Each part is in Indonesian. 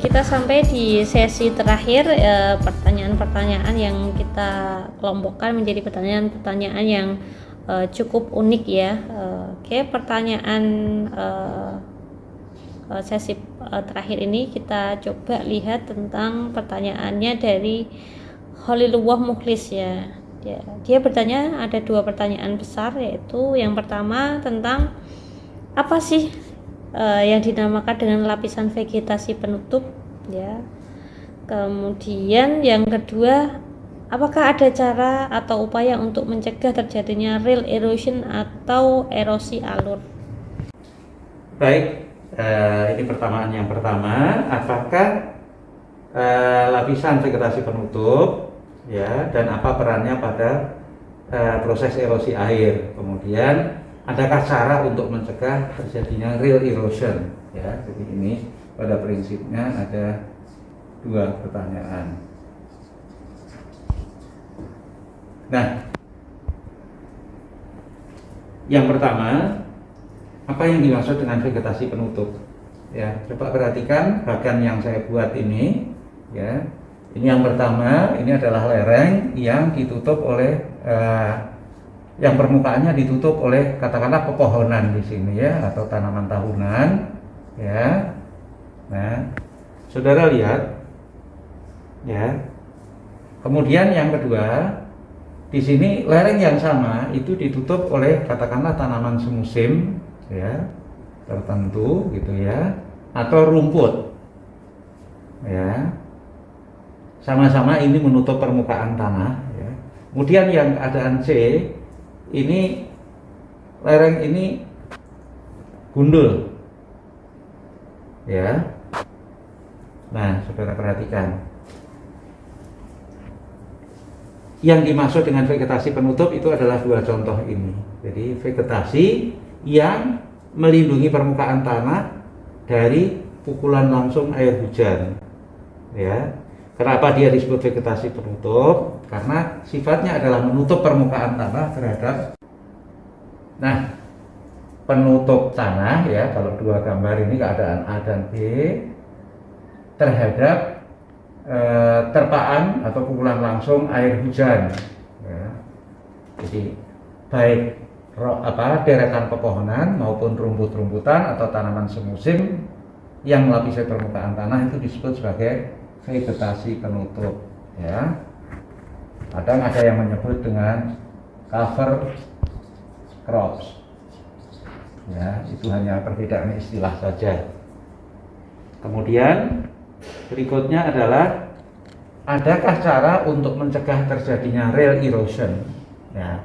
kita sampai di sesi terakhir, pertanyaan-pertanyaan yang kita kelompokkan menjadi pertanyaan-pertanyaan yang cukup unik ya. Oke, pertanyaan sesi terakhir ini kita coba lihat tentang pertanyaannya dari Holilullah Mukhlis ya. Dia bertanya, ada dua pertanyaan besar, yaitu yang pertama tentang apa sih yang dinamakan dengan lapisan vegetasi penutup ya. Kemudian yang kedua, apakah ada cara atau upaya untuk mencegah terjadinya rill erosion atau erosi alur? Baik, ini pertanyaan yang pertama, apakah lapisan vegetasi penutup ya, dan apa perannya pada proses erosi air. Kemudian adakah cara untuk mencegah terjadinya rill erosion ya. Jadi ini pada prinsipnya ada dua pertanyaan. Nah, yang pertama, apa yang dimaksud dengan vegetasi penutup ya? Coba perhatikan bagan yang saya buat ini ya. Ini yang pertama, ini adalah lereng yang ditutup oleh yang permukaannya ditutup oleh katakanlah pepohonan di sini ya, atau tanaman tahunan ya. Nah, saudara lihat ya. Kemudian yang kedua, di sini lereng yang sama itu ditutup oleh katakanlah tanaman semusim ya, tertentu gitu ya, atau rumput ya. Sama-sama ini menutup permukaan tanah ya. Kemudian yang keadaan C, ini lereng ini gundul ya. Nah, saudara perhatikan, yang dimaksud dengan vegetasi penutup itu adalah dua contoh ini. Jadi vegetasi yang melindungi permukaan tanah dari pukulan langsung air hujan ya. Kenapa dia disebut vegetasi penutup? Karena sifatnya adalah menutup permukaan tanah terhadap, nah, penutup tanah ya, kalau dua gambar ini keadaan A dan B, terhadap terpaan atau pukulan langsung air hujan ya. Jadi baik deretan pepohonan maupun rumput-rumputan atau tanaman semusim yang melapisi permukaan tanah itu disebut sebagai vegetasi penutup ya. Kadang ada yang menyebut dengan cover crops ya, itu hanya perbedaan istilah saja. Kemudian berikutnya adalah, adakah cara untuk mencegah terjadinya rill erosion ya.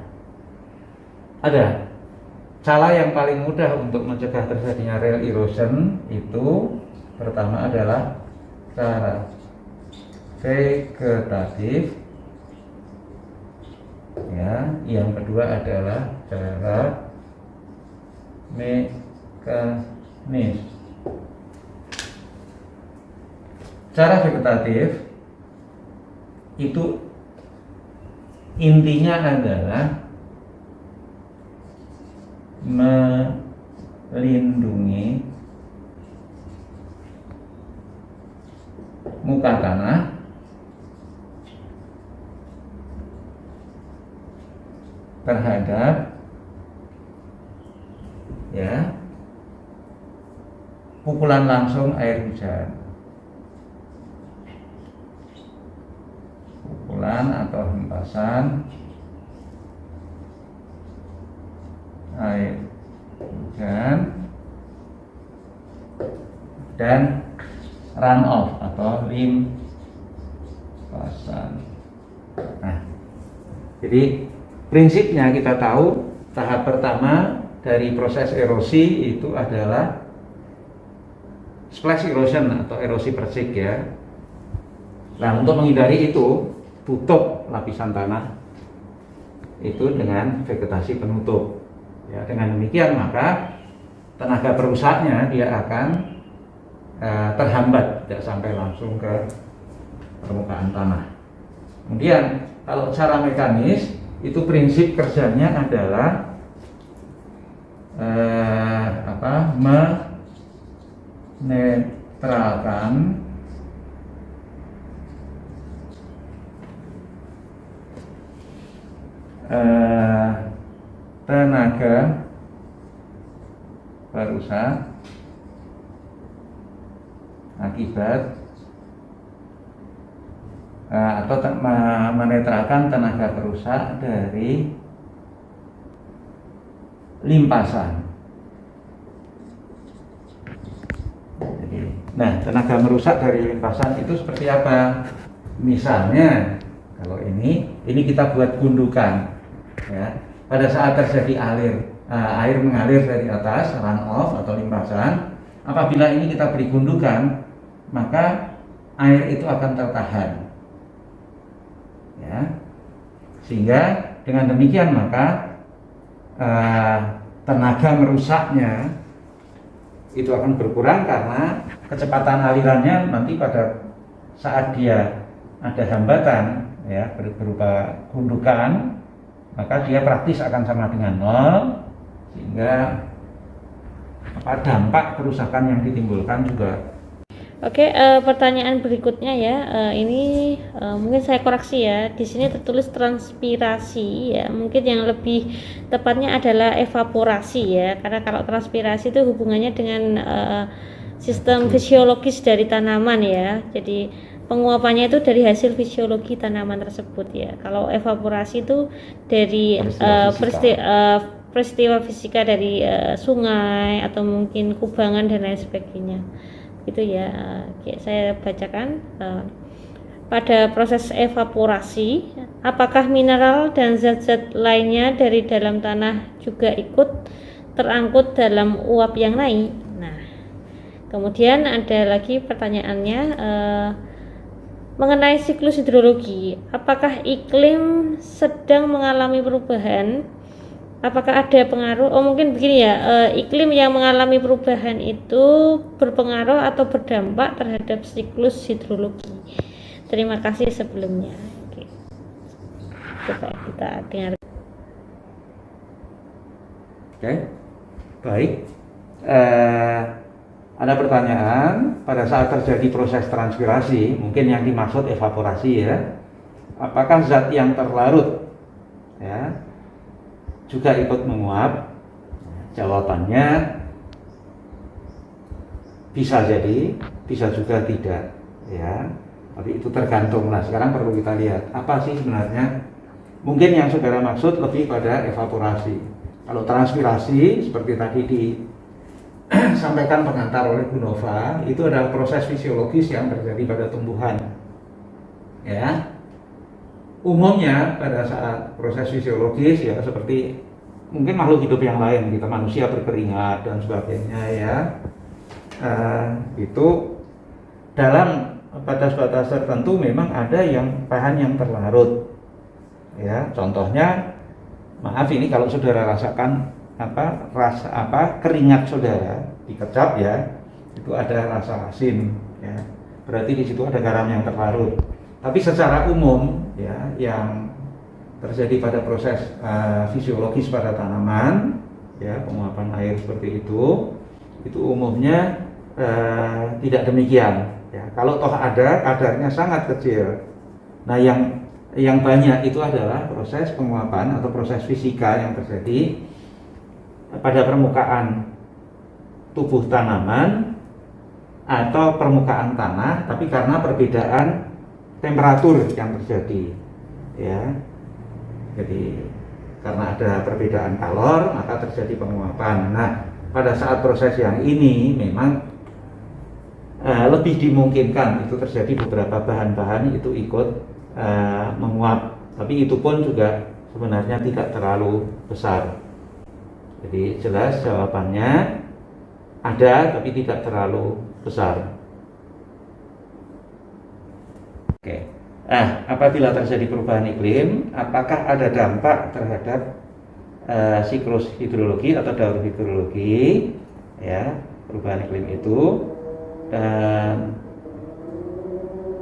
Ada. Cara yang paling mudah untuk mencegah terjadinya rill erosion itu pertama adalah cara vegetatif ya, yang kedua adalah cara mekanis. Cara vegetatif itu intinya adalah melindungi muka tanah terhadap ya pukulan langsung air hujan, pukulan atau hempasan air hujan dan runoff atau limpasan. Nah, jadi prinsipnya kita tahu tahap pertama dari proses erosi itu adalah splash erosion atau erosi persik ya. Nah, untuk menghindari itu, tutup lapisan tanah itu dengan vegetasi penutup ya. Dengan demikian maka tenaga perusaknya dia akan terhambat, tidak sampai langsung ke permukaan tanah. Kemudian kalau cara mekanis itu prinsip kerjanya adalah menetralkan eh, tenaga perusak akibat atau menetralkan tenaga perusak dari limpasan. Jadi, nah, tenaga merusak dari limpasan itu seperti apa? Misalnya, kalau ini kita buat gundukan, ya. Pada saat terjadi air mengalir dari atas, runoff atau limpasan, apabila ini kita beri gundukan, maka air itu akan tertahan, ya. Sehingga dengan demikian maka tenaga merusaknya itu akan berkurang karena kecepatan alirannya nanti pada saat dia ada hambatan, ya, berupa gundukan, maka dia praktis akan sama dengan nol, sehingga dampak kerusakan yang ditimbulkan juga. Oke, pertanyaan berikutnya ya, ini mungkin saya koreksi ya. Di sini tertulis transpirasi ya. Mungkin yang lebih tepatnya adalah evaporasi ya. Karena kalau transpirasi itu hubungannya dengan sistem fisiologis dari tanaman ya. Jadi penguapannya itu dari hasil fisiologi tanaman tersebut ya. Kalau evaporasi itu dari peristiwa fisika dari sungai atau mungkin kubangan dan lain sebagainya. Itu ya, saya bacakan. Pada proses evaporasi, apakah mineral dan zat-zat lainnya dari dalam tanah juga ikut terangkut dalam uap yang naik? Nah, kemudian ada lagi pertanyaannya mengenai siklus hidrologi. Apakah iklim sedang mengalami perubahan? Apakah ada pengaruh? Oh, mungkin begini ya, iklim yang mengalami perubahan itu berpengaruh atau berdampak terhadap siklus hidrologi. Terima kasih sebelumnya. Oke. Coba kita dengar. Oke, baik. Ada pertanyaan, pada saat terjadi proses transpirasi, mungkin yang dimaksud evaporasi ya, apakah zat yang terlarut ya juga ikut menguap? Jawabannya bisa jadi, bisa juga tidak, ya. Tapi itu tergantung lah. Sekarang perlu kita lihat apa sih sebenarnya. Mungkin yang saudara maksud lebih pada evaporasi. Kalau transpirasi seperti tadi disampaikan pengantar oleh Bu Nova, itu adalah proses fisiologis yang terjadi pada tumbuhan, ya. Umumnya pada saat proses fisiologis ya seperti mungkin makhluk hidup yang lain, kita manusia berkeringat dan sebagainya ya, itu dalam batas-batas tertentu memang ada yang bahan yang terlarut ya. Contohnya, maaf ini kalau saudara rasakan keringat saudara dikecap ya, itu ada rasa asin ya, berarti di situ ada garam yang terlarut. Tapi secara umum ya, yang terjadi pada proses fisiologis pada tanaman ya, penguapan air seperti itu umumnya tidak demikian ya. Kalau toh ada, kadarnya sangat kecil. Nah, yang banyak itu adalah proses penguapan atau proses fisika yang terjadi pada permukaan tubuh tanaman atau permukaan tanah, tapi karena perbedaan temperatur yang terjadi ya. Jadi karena ada perbedaan kalor maka terjadi penguapan. Nah, pada saat proses yang ini memang lebih dimungkinkan itu terjadi, beberapa bahan-bahan itu ikut menguap, tapi itu pun juga sebenarnya tidak terlalu besar. Jadi jelas jawabannya ada tapi tidak terlalu besar. Oke. Apabila terjadi perubahan iklim, apakah ada dampak terhadap siklus hidrologi atau daur hidrologi ya, perubahan iklim itu, dan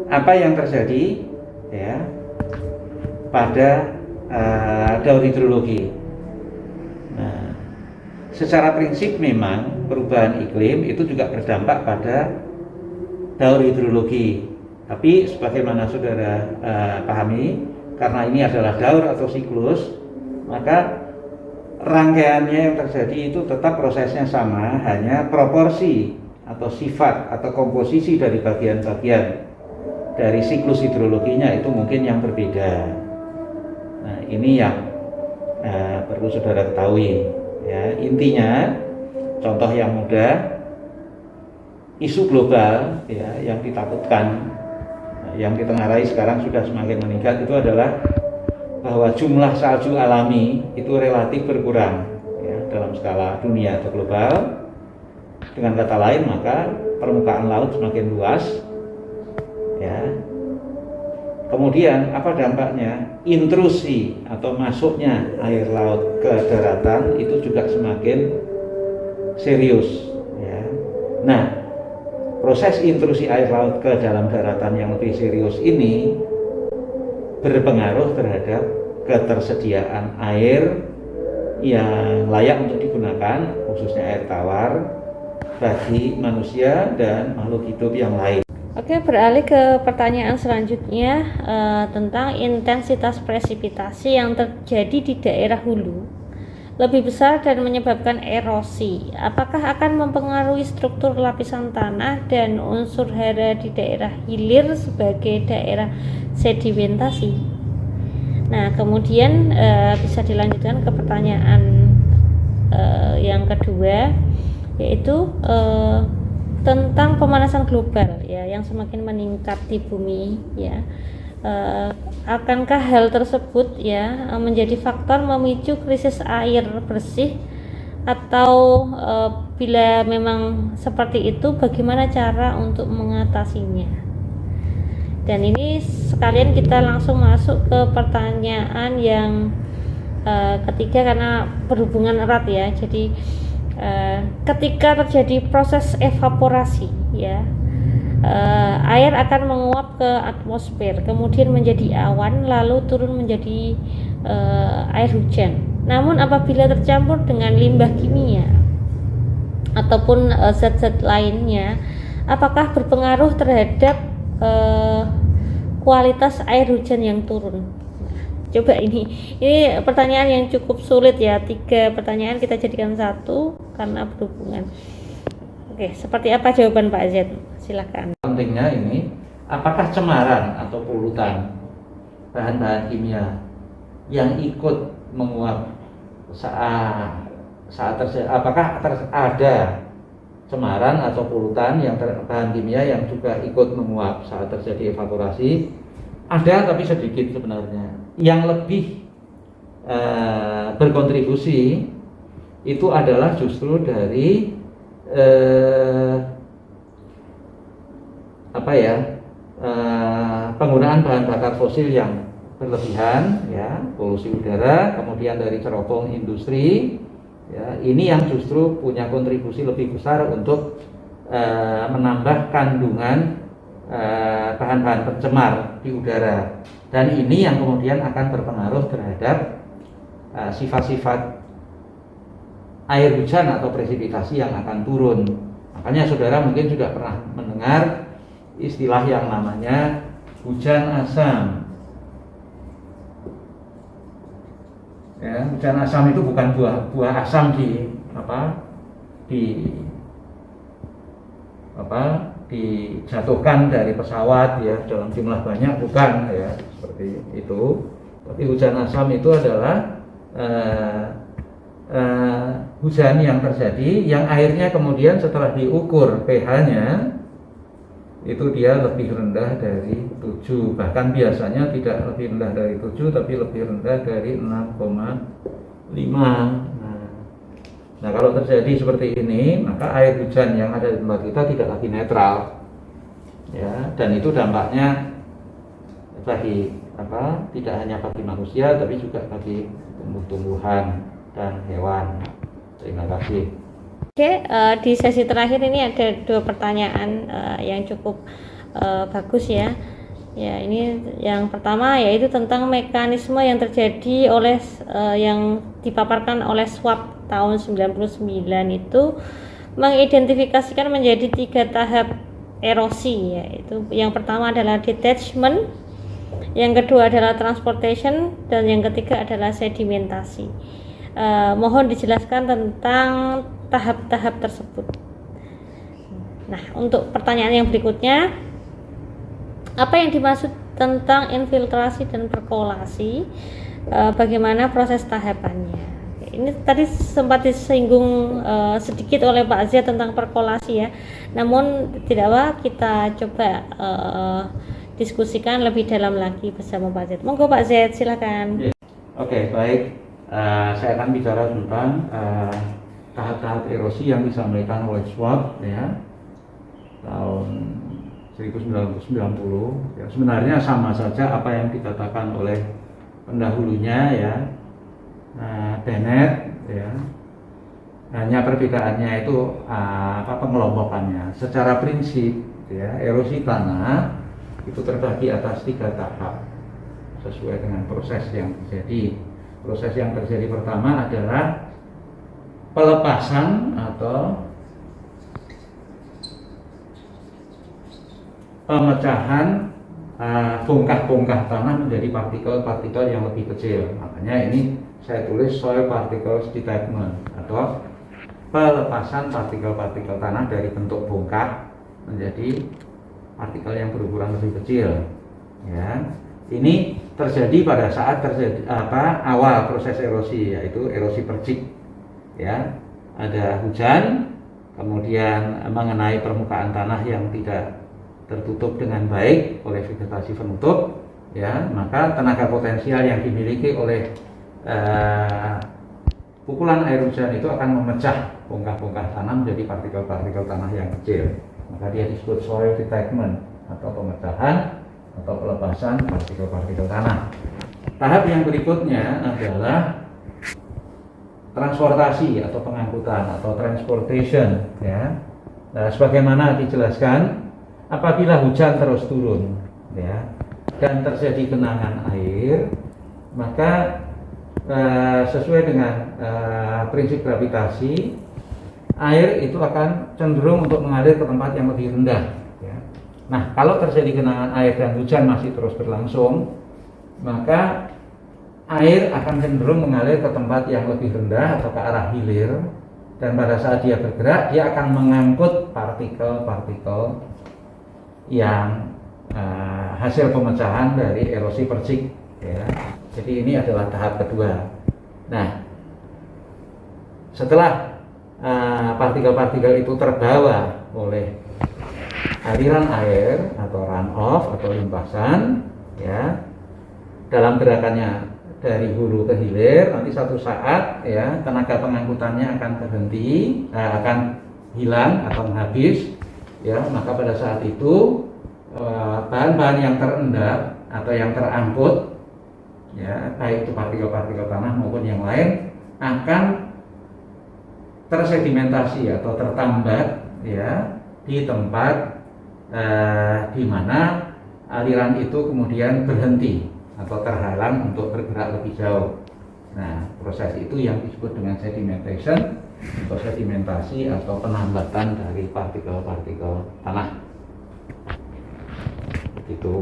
apa yang terjadi ya pada daur hidrologi. Nah, secara prinsip memang perubahan iklim itu juga berdampak pada daur hidrologi. Tapi sebagaimana saudara pahami, karena ini adalah daur atau siklus, maka rangkaiannya yang terjadi itu tetap prosesnya sama, hanya proporsi atau sifat atau komposisi dari bagian-bagian dari siklus hidrologinya itu mungkin yang berbeda. Nah, ini yang perlu saudara ketahui ya. Intinya, contoh yang mudah, isu global ya yang ditakutkan, yang ditengarai sekarang sudah semakin meningkat, itu adalah bahwa jumlah salju alami itu relatif berkurang ya, dalam skala dunia atau global. Dengan kata lain, maka permukaan laut semakin luas ya. Kemudian apa dampaknya? Intrusi atau masuknya air laut ke daratan itu juga semakin serius ya. Nah, proses intrusi air laut ke dalam daratan yang lebih serius ini berpengaruh terhadap ketersediaan air yang layak untuk digunakan, khususnya air tawar bagi manusia dan makhluk hidup yang lain. Oke, beralih ke pertanyaan selanjutnya tentang intensitas presipitasi yang terjadi di daerah hulu lebih besar dan menyebabkan erosi. Apakah akan mempengaruhi struktur lapisan tanah dan unsur hara di daerah hilir sebagai daerah sedimentasi? Nah, kemudian bisa dilanjutkan ke pertanyaan yang kedua, yaitu tentang pemanasan global ya yang semakin meningkat di bumi ya. Akankah hal tersebut ya menjadi faktor memicu krisis air bersih, atau bila memang seperti itu bagaimana cara untuk mengatasinya? Dan ini sekalian kita langsung masuk ke pertanyaan yang ketiga karena berhubungan erat ya. Jadi ketika terjadi proses evaporasi ya, air akan menguap ke atmosfer, kemudian menjadi awan, lalu turun menjadi air hujan. Namun apabila tercampur dengan limbah kimia ataupun zat-zat lainnya, apakah berpengaruh terhadap kualitas air hujan yang turun? Coba ini pertanyaan yang cukup sulit ya. 3 pertanyaan kita jadikan satu karena berhubungan. Oke, seperti apa jawaban Pak Z? Silakan. Pentingnya ini, apakah cemaran atau polutan bahan-bahan kimia yang ikut menguap saat terjadi, apakah ada cemaran atau polutan yang bahan kimia yang juga ikut menguap saat terjadi evaporasi? Ada, tapi sedikit sebenarnya. Yang lebih berkontribusi itu adalah justru dari penggunaan bahan bakar fosil yang berlebihan ya, polusi udara, kemudian dari cerobong industri ya, ini yang justru punya kontribusi lebih besar untuk menambah kandungan bahan-bahan pencemar di udara, dan ini yang kemudian akan berpengaruh terhadap sifat-sifat air hujan atau presipitasi yang akan turun. Makanya saudara mungkin juga pernah mendengar istilah yang namanya hujan asam ya. Hujan asam itu bukan buah asam dijatuhkan dari pesawat ya dalam jumlah banyak, bukan ya seperti itu. Tapi hujan asam itu adalah hujan yang terjadi yang airnya kemudian setelah diukur pH-nya itu dia lebih rendah dari 7, bahkan biasanya tidak lebih rendah dari 7 tapi lebih rendah dari 6,5. Nah, kalau terjadi seperti ini, maka air hujan yang ada di tempat kita tidak lagi netral, ya, dan itu dampaknya tidak hanya bagi manusia, tapi juga bagi tumbuh-tumbuhan dan hewan. Terima kasih. Oke, di sesi terakhir ini ada 2 pertanyaan yang cukup bagus ya. Ya, ini yang pertama yaitu tentang mekanisme yang terjadi oleh yang dipaparkan oleh Schwab tahun 99 itu mengidentifikasikan menjadi 3 tahap erosi, yaitu yang pertama adalah detachment, yang kedua adalah transportation, dan yang ketiga adalah sedimentasi. Mohon dijelaskan tentang tahap-tahap tersebut. Nah, untuk pertanyaan yang berikutnya, apa yang dimaksud tentang infiltrasi dan perkolasi? Bagaimana proses tahapannya? Ini tadi sempat disinggung sedikit oleh Pak Z tentang perkolasi ya. Namun tidak apa, kita coba diskusikan lebih dalam lagi bersama Pak Z. Monggo Pak Z, silakan. Oke, baik. Saya akan bicara tentang tahap-tahap erosi yang disampaikan oleh Schwab ya tahun 1990. Ya, sebenarnya sama saja apa yang dikatakan oleh pendahulunya ya, Bennett ya. Hanya perbedaannya itu pengelompokannya. Secara prinsip ya, erosi tanah itu terbagi atas 3 tahap sesuai dengan proses yang terjadi. Proses yang terjadi pertama adalah pelepasan atau pemecahan bongkah-bongkah tanah menjadi partikel-partikel yang lebih kecil. Makanya ini saya tulis soil particles detachment atau pelepasan partikel-partikel tanah dari bentuk bongkah menjadi partikel yang berukuran lebih kecil. Ya, ini terjadi pada saat awal proses erosi, yaitu erosi percik. Ya, ada hujan, kemudian mengenai permukaan tanah yang tidak tertutup dengan baik oleh vegetasi penutup, ya, maka tenaga potensial yang dimiliki oleh pukulan air hujan itu akan memecah bongkah-bongkah tanah menjadi partikel-partikel tanah yang kecil. Maka dia disebut soil detachment atau pemecahan atau pelepasan partikel-partikel tanah. Tahap yang berikutnya adalah transportasi atau pengangkutan atau transportation ya. Nah, sebagaimana dijelaskan, apabila hujan terus turun ya dan terjadi genangan air, maka sesuai dengan prinsip gravitasi, air itu akan cenderung untuk mengalir ke tempat yang lebih rendah ya. Nah, kalau terjadi genangan air dan hujan masih terus berlangsung, maka air akan cenderung mengalir ke tempat yang lebih rendah atau ke arah hilir, dan pada saat dia bergerak, dia akan mengangkut partikel-partikel yang hasil pemecahan dari erosi percik ya. Jadi ini adalah tahap kedua. Nah, setelah partikel-partikel itu terbawa oleh aliran air atau runoff atau limpasan ya, dalam gerakannya dari hulu ke hilir, nanti satu saat ya tenaga pengangkutannya akan berhenti, akan hilang atau habis ya. Maka pada saat itu bahan-bahan yang terendap atau yang terangkut ya, baik itu partikel-partikel tanah maupun yang lain, akan tersedimentasi atau tertambat ya di tempat di mana aliran itu kemudian berhenti atau terhalang untuk bergerak lebih jauh. Nah, proses itu yang disebut dengan sedimentation atau sedimentasi atau penambatan dari partikel-partikel tanah. Begitu.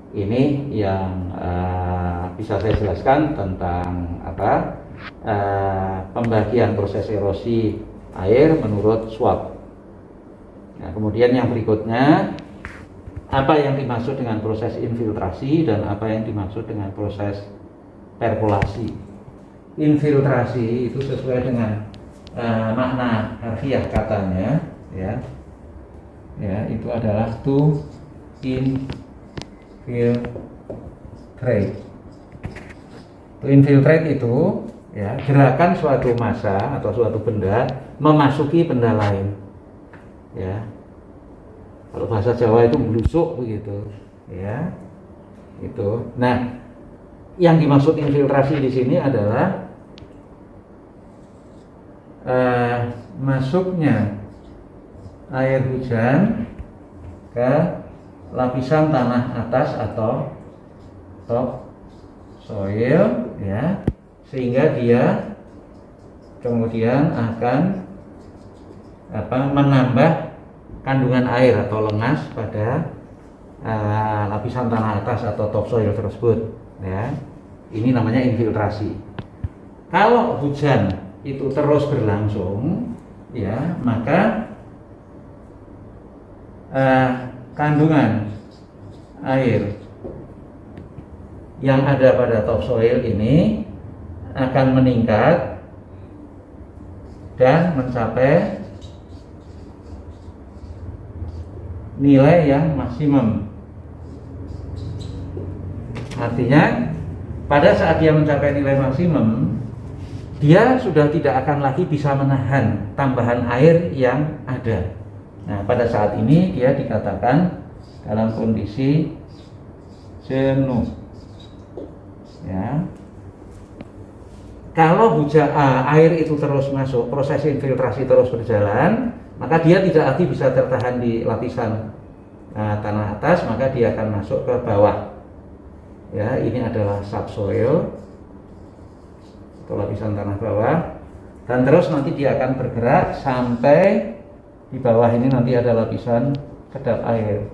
Ini yang bisa saya jelaskan tentang pembagian proses erosi air menurut Schwab. Nah, kemudian yang berikutnya, apa yang dimaksud dengan proses infiltrasi dan apa yang dimaksud dengan proses perkolasi. Infiltrasi itu sesuai dengan makna harfiah katanya ya, itu adalah to infiltrate. To infiltrate itu ya gerakan suatu massa atau suatu benda memasuki benda lain. Ya, kalau bahasa Jawa itu blusuk begitu, ya, itu. Nah, yang dimaksud infiltrasi di sini adalah masuknya air hujan ke lapisan tanah atas atau top soil, ya, sehingga dia kemudian akan menambah kandungan air atau lengas pada lapisan tanah atas atau topsoil tersebut, ya. Ini namanya infiltrasi. Kalau hujan itu terus berlangsung, ya, maka kandungan air yang ada pada topsoil ini akan meningkat dan mencapai nilai yang maksimum. Artinya pada saat dia mencapai nilai maksimum, dia sudah tidak akan lagi bisa menahan tambahan air yang ada. Nah, pada saat ini dia dikatakan dalam kondisi jenuh. Ya. Kalau hujan air itu terus masuk, proses infiltrasi terus berjalan, maka dia tidak lagi bisa tertahan di lapisan tanah atas, maka dia akan masuk ke bawah. Ya, ini adalah subsoil atau lapisan tanah bawah, dan terus nanti dia akan bergerak sampai di bawah ini nanti ada lapisan kedap air.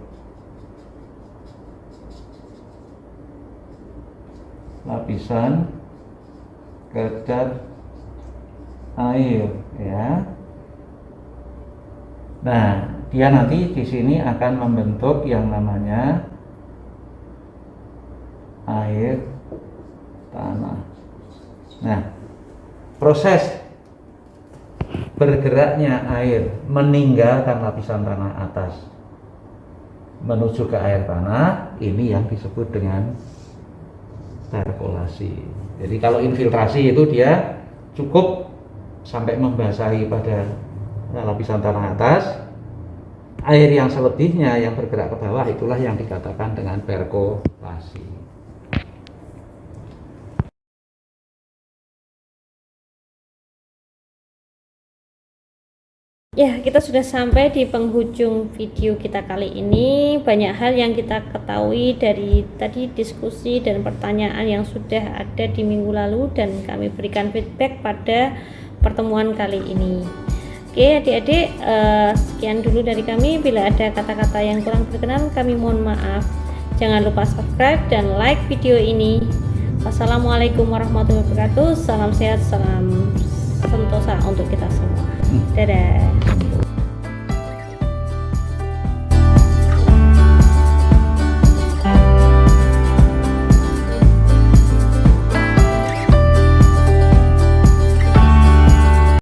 Lapisan kedap air, ya. Nah, dia nanti di sini akan membentuk yang namanya air tanah. Nah, proses bergeraknya air meninggalkan lapisan tanah atas menuju ke air tanah, ini yang disebut dengan perkolasi. Jadi kalau infiltrasi itu dia cukup sampai membasahi pada lapisan tanah atas, air yang selebihnya yang bergerak ke bawah itulah yang dikatakan dengan perkolasi. Ya, kita sudah sampai di penghujung video kita kali ini. Banyak hal yang kita ketahui dari tadi diskusi dan pertanyaan yang sudah ada di minggu lalu dan kami berikan feedback pada pertemuan kali ini. Oke adik-adik, sekian dulu dari kami. Bila ada kata-kata yang kurang berkenan, kami mohon maaf. Jangan lupa subscribe dan like video ini. Wassalamualaikum warahmatullahi wabarakatuh. Salam sehat, salam sentosa untuk kita semua. Dadah.